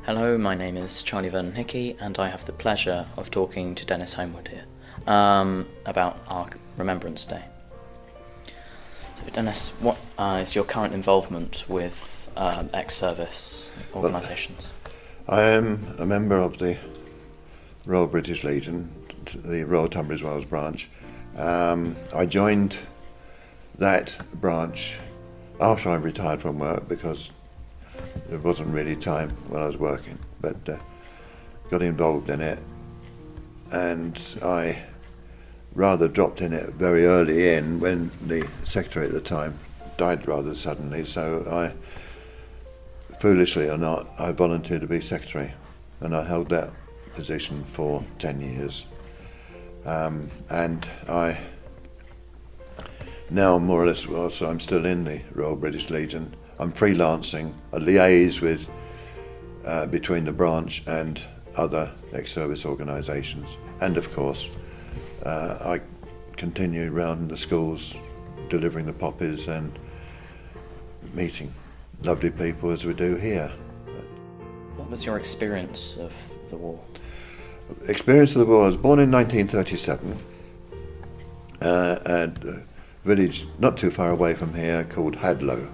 Hello, my name is Charlie Vernon Hickey, and I have the pleasure of talking to Dennis Homewood here about our Remembrance Day. So, Dennis, what is your current involvement with ex-service organisations? I am a member of the Royal British Legion, the Royal Tunbridge Wells branch. I joined that branch after I retired from work because there wasn't really time when I was working, but got involved in it, and I rather dropped in it very early in when the secretary at the time died rather suddenly, so I, foolishly or not, I volunteered to be secretary, and I held that position for 10 years. And I now more or less, well, so I'm still in the Royal British Legion. I'm freelancing, I liaise with between the branch and other ex-service organisations, and of course I continue around the schools delivering the poppies and meeting lovely people as we do here. What was your experience of the war? Experience of the war, I was born in 1937 at a village not too far away from here called Hadlow.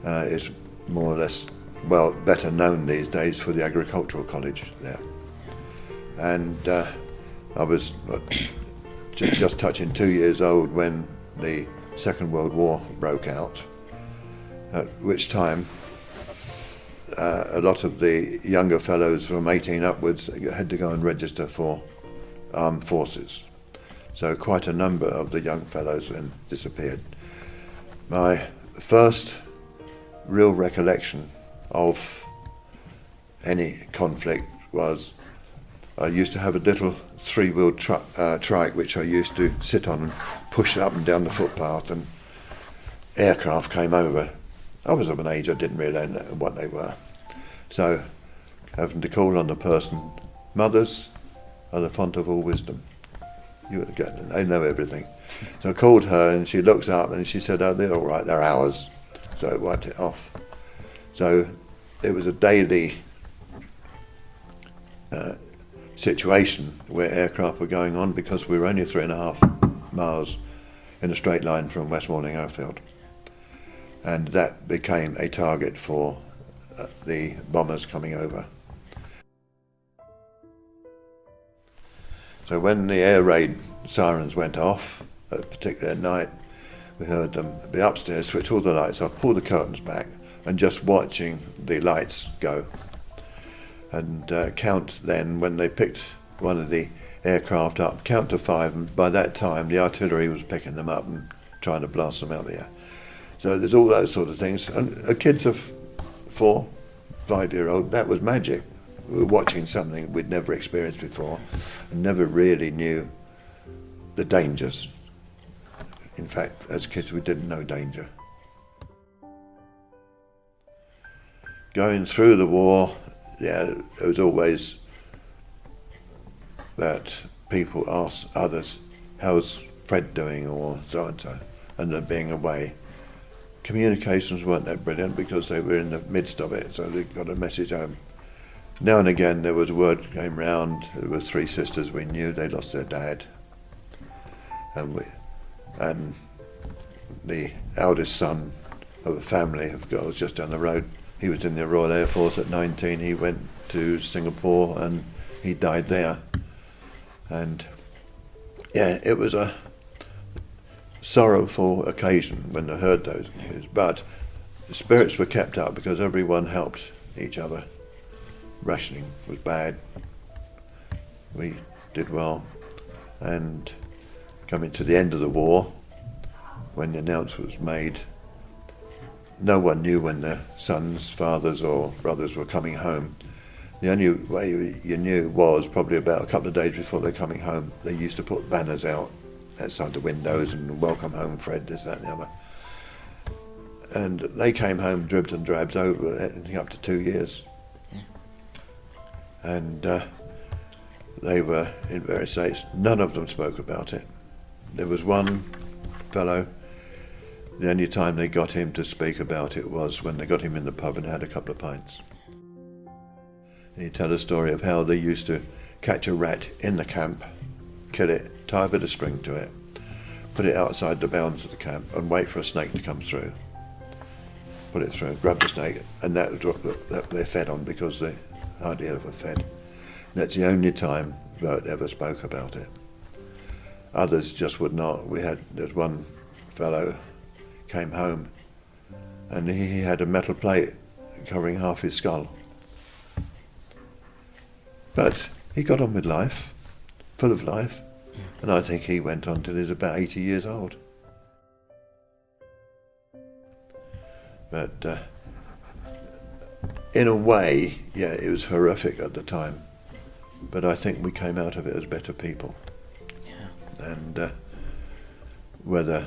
It's more or less, well, better known these days for the agricultural college there. And I was just touching 2 years old when the Second World War broke out, at which time a lot of the younger fellows from 18 upwards had to go and register for armed forces. So quite a number of the young fellows then disappeared. My first real recollection of any conflict was I used to have a little three-wheeled trike which I used to sit on and push up and down the footpath, and aircraft came over. I was of an age I didn't really know what they were, so having to call on the person, mothers are the font of all wisdom. They know everything. So I called her and she looks up and she said, "Oh, they're all right, they're ours." So it wiped it off. So it was a daily situation where aircraft were going on because we were only 3.5 miles in a straight line from Westmoreland Airfield. And that became a target for the bombers coming over. So when the air raid sirens went off, at a particular night, we heard them be upstairs, switch all the lights off, pull the curtains back, and just watching the lights go. And count then, when they picked one of the aircraft up, count to 5, and by that time the artillery was picking them up and trying to blast them out of the air. So there's all those sort of things. And kids of 4, 5-year-old, that was magic. We were watching something we'd never experienced before and never really knew the dangers. In fact, as kids we didn't know danger. Going through the war, yeah, it was always that people asked others, "How's Fred doing?" or so-and-so, and they're being away. Communications weren't that brilliant because they were in the midst of it, so they got a message home. Now and again there was word came round, there were 3 sisters we knew, they lost their dad. And the eldest son of a family of girls just down the road, he was in the Royal Air Force at 19, he went to Singapore and he died there. And yeah, it was a sorrowful occasion when I heard those news, but the spirits were kept up because everyone helped each other. Rationing was bad, we did well, and coming to the end of the war, when the announcement was made, no one knew when their sons, fathers or brothers were coming home. The only way you knew was probably about a couple of days before they're coming home. They used to put banners out outside the windows and "Welcome home, Fred," this, that and the other. And they came home dribs and drabs over anything up to 2 years. And they were in various states. None of them spoke about it. There was one fellow, the only time they got him to speak about it was when they got him in the pub and had a couple of pints. He told a story of how they used to catch a rat in the camp, kill it, tie a bit of string to it, put it outside the bounds of the camp and wait for a snake to come through. Put it through, grab the snake, and that they're fed on because they hardly ever fed. And that's the only time Bert ever spoke about it. Others just would not. There's one fellow came home and he had a metal plate covering half his skull. But he got on with life, full of life, and I think he went on till he was about 80 years old. But in a way, yeah, it was horrific at the time, but I think we came out of it as better people. Yeah. And whether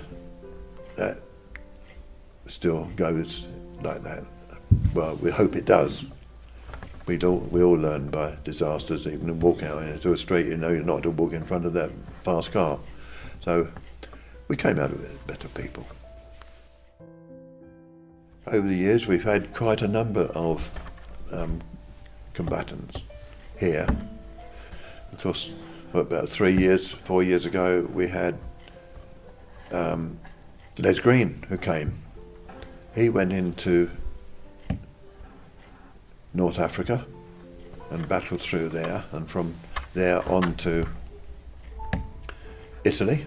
that still goes like that, well, we hope it does. We all learn by disasters. Even walk out into a street, you know, you're not to walk in front of that fast car. So we came out of it as better people. Over the years, we've had quite a number of combatants here. Of course, about 4 years ago, we had Les Green, who came. He went into North Africa and battled through there, and from there on to Italy.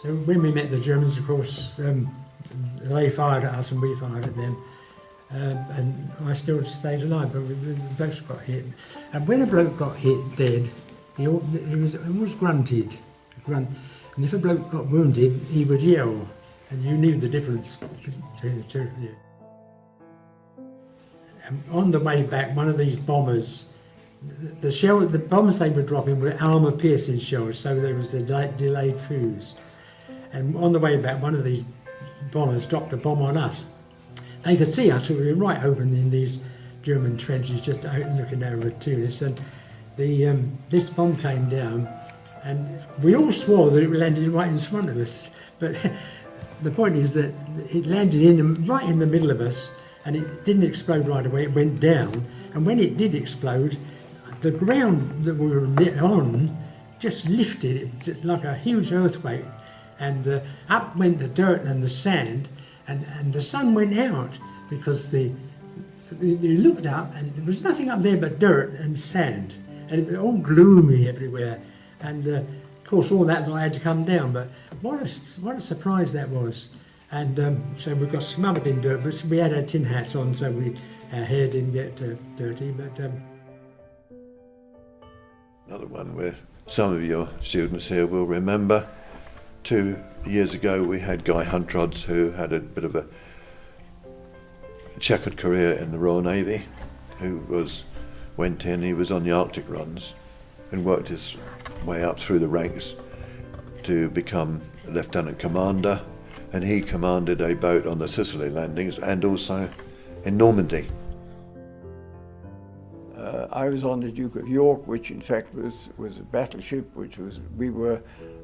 So when we met the Germans, of course, they fired at us and we fired at them, and I still stayed alive, but the blokes got hit. And when a bloke got hit dead, he was grunted, and if a bloke got wounded, he would yell, and you knew the difference between the two. Yeah. And on the way back, one of these bombers, the bombs they were dropping were armour-piercing shells, so there was a delayed fuse. And on the way back, one of these bombers dropped a bomb on us. They could see us, we were right open in these German trenches, just looking over at Tunis, and this bomb came down, and we all swore that it landed right in front of us. But the point is that it landed right in the middle of us, and it didn't explode right away, it went down, and when it did explode, the ground that we were on just lifted, it just like a huge earthquake, and up went the dirt and the sand, and the sun went out, because you looked up and there was nothing up there but dirt and sand, and it was all gloomy everywhere, and of course all that had to come down, but what a surprise that was. And so we got smothered in dirt, but we had our tin hats on, so our hair didn't get dirty. But another one where some of your students here will remember. 2 years ago, we had Guy Huntrods, who had a bit of a checkered career in the Royal Navy, who went in. He was on the Arctic runs and worked his way up through the ranks to become Lieutenant Commander. And he commanded a boat on the Sicily landings and also in Normandy. I was on the Duke of York, which in fact was a battleship, we were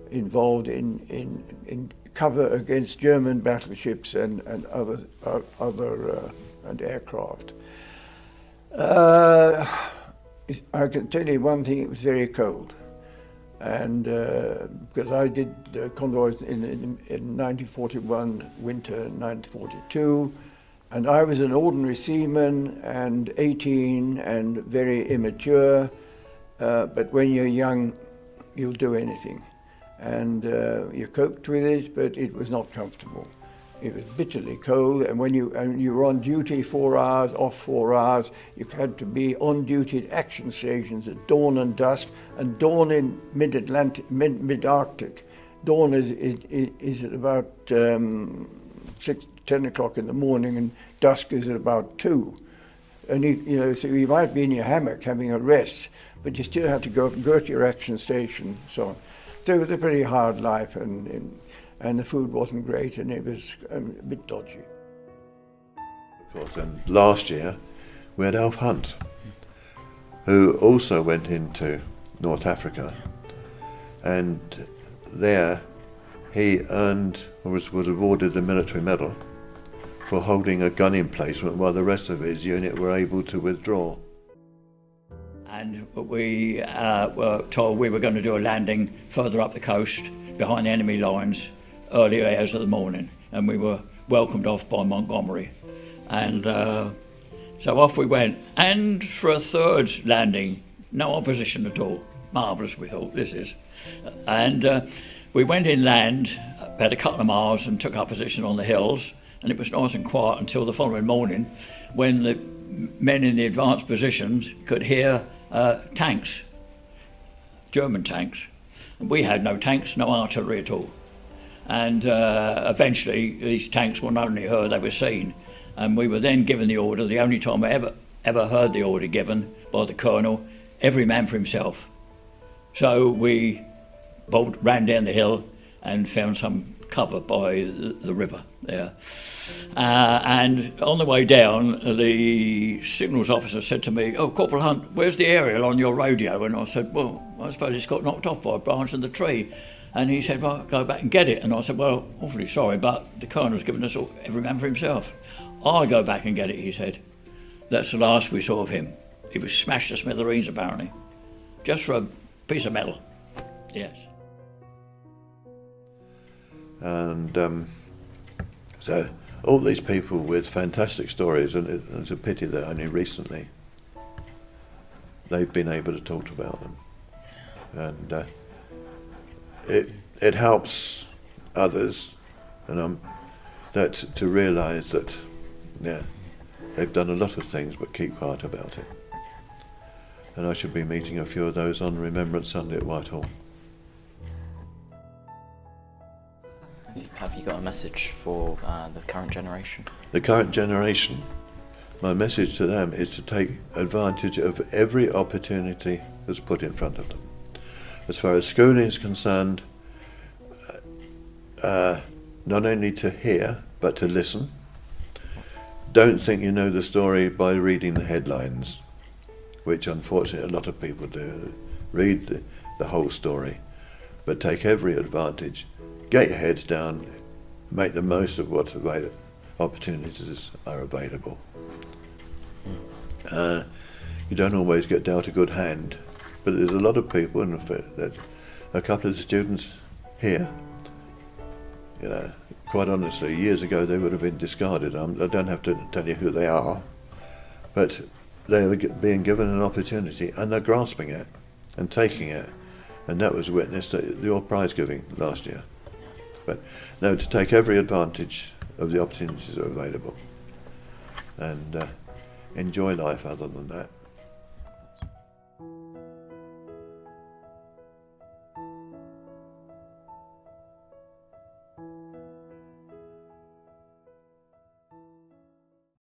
involved in cover against German battleships and other and aircraft. I can tell you one thing: it was very cold. And because I did convoys in 1941 winter, 1942, and I was an ordinary seaman and 18 and very immature, but when you're young you'll do anything, and you coped with it, but it was not comfortable. It was bitterly cold, and when you were on duty 4 hours, off 4 hours, you had to be on duty at action stations at dawn and dusk, and dawn in mid-Arctic. Dawn is at about 10 o'clock in the morning, and dusk is at about 2. And so you might be in your hammock having a rest, but you still have to go to your action station. So it was a pretty hard life, and the food wasn't great, and it was a bit dodgy. Of course, and last year we had Alf Hunt, who also went into North Africa, and there he earned, or was awarded the military medal for holding a gun emplacement while the rest of his unit were able to withdraw. and we were told we were going to do a landing further up the coast behind the enemy lines early hours of the morning, and we were welcomed off by Montgomery. And so off we went, and for a third landing, no opposition at all. Marvellous, we thought, this is. And we went inland about a couple of miles and took our position on the hills, and it was nice and quiet until the following morning, when the men in the advanced positions could hear tanks, German tanks. And we had no tanks, no artillery at all. And eventually these tanks were not only heard, they were seen. And we were then given the order, the only time I ever heard the order given by the colonel, every man for himself. So we both ran down the hill and found some cover by the river there. And on the way down, the signals officer said to me, "Oh, Corporal Hunt, where's the aerial on your radio?" And I said, "Well, I suppose it's got knocked off by a branch in the tree." And he said, "Well, go back and get it." And I said, "Well, awfully sorry, but the colonel's given us every man for himself." "I'll go back and get it," he said. That's the last we saw of him. He was smashed to smithereens, apparently, just for a piece of metal. Yes. And so all these people with fantastic stories, and it's a pity that only recently they've been able to talk about them. And it helps others, and that to realise that, yeah, they've done a lot of things but keep quiet about it. And I should be meeting a few of those on Remembrance Sunday at Whitehall. Have you got a message for the current generation? The current generation, my message to them is to take advantage of every opportunity that's put in front of them. As far as schooling is concerned, not only to hear, but to listen. Don't think you know the story by reading the headlines, which unfortunately a lot of people do. Read the whole story, but take every advantage. Get your heads down, make the most of what opportunities are available. You don't always get dealt a good hand, but there's a lot of people, and a couple of the students here, you know, quite honestly, years ago they would have been discarded. I don't have to tell you who they are, but they're being given an opportunity and they're grasping it and taking it, and that was witnessed at your prize giving last year. But no, to take every advantage of the opportunities that are available and enjoy life other than that.